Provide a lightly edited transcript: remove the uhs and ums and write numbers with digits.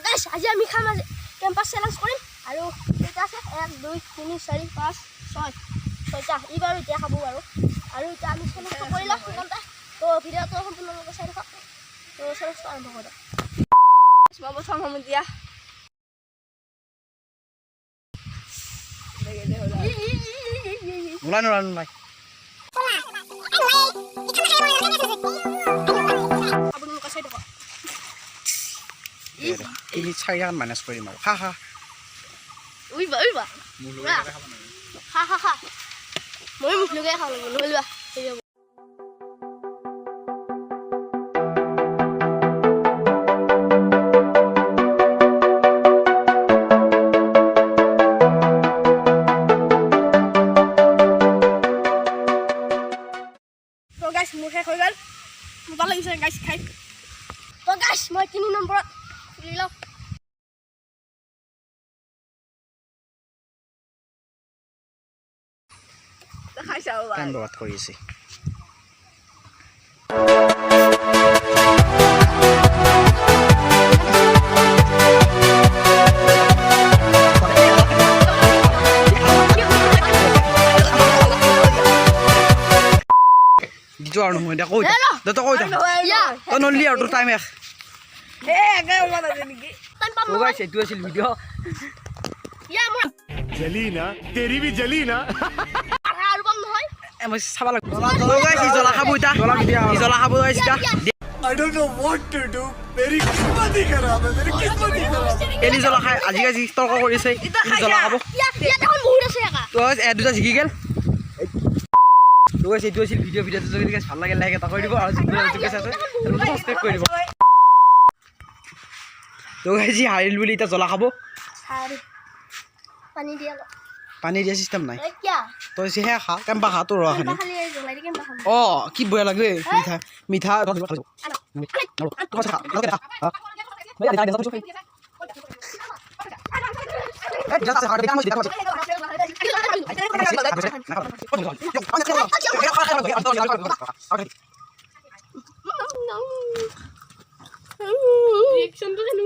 Guys আজি আমি খাম কেম্পাস চ্যালেঞ্জ কৰিম আৰু এটা আছে 1 2 3 4 5 6 ছয়টা ইবাৰ এতিয়া খাব আৰু এতিয়া আমি চ্যালেঞ্জ কৰিলা সোনকালে তো ভিডিওটো সম্পূৰ্ণৰূপে চাই থাকক তো চ্যালেঞ্জ আৰম্ভ কৰোঁ মই প্ৰথম হম দিয়া Mulai mulai. আপুনি মোক চাই থাকক Ini saya minus কৰি মাৰো হা হা উইবা হা মই মুখ লগাই খাব লাগিব নহলিবা তো গাইস মুখে হৈ গল মজা লাগিছে গাইস খাই তো গাইস মই 3 নম্বৰত লিলো খাইছা বাবা টাইম বৰবাদ কৰি আছে Dijo ano mo hindi ako. Dato ko ito. To no liar to time ek. Kaya wala na nigi. So guys, ito yung video. Yeah, mo. जली ना तेरी भी जली ना Araw bang noy? Mas saba lang. So guys, izola khabo ita. Izola khabo guys ita. I don't know what to do मेरी किस्मत ही खराब है मेरी किस्मत ही खराब है Eli izola khai আজি guys তৰ্ক কৰিছে izola khabo. Ya দেখোন বহুত আছে একা তো guys এ দুটা জিকি গেল তো guys এইটো আছিল ভিডিওটো যদি guys ভাল লাগে লাইক এটা কৰি দিব আৰু যদি আছে সাবস্ক্ৰাইব কৰি দিব তো guys হাৰিল বুলি এটা জ্বলা খাব সারি পানি দিয়া পানী দিয়া সিস্টেম নাই এ কিয়া তো সিহে খা কেম্পা খা তো ৰ খানি খালি জলাই দি কেন খাম অ কি বয়া লাগে মিঠা রিঅ্যাকশন তো কেন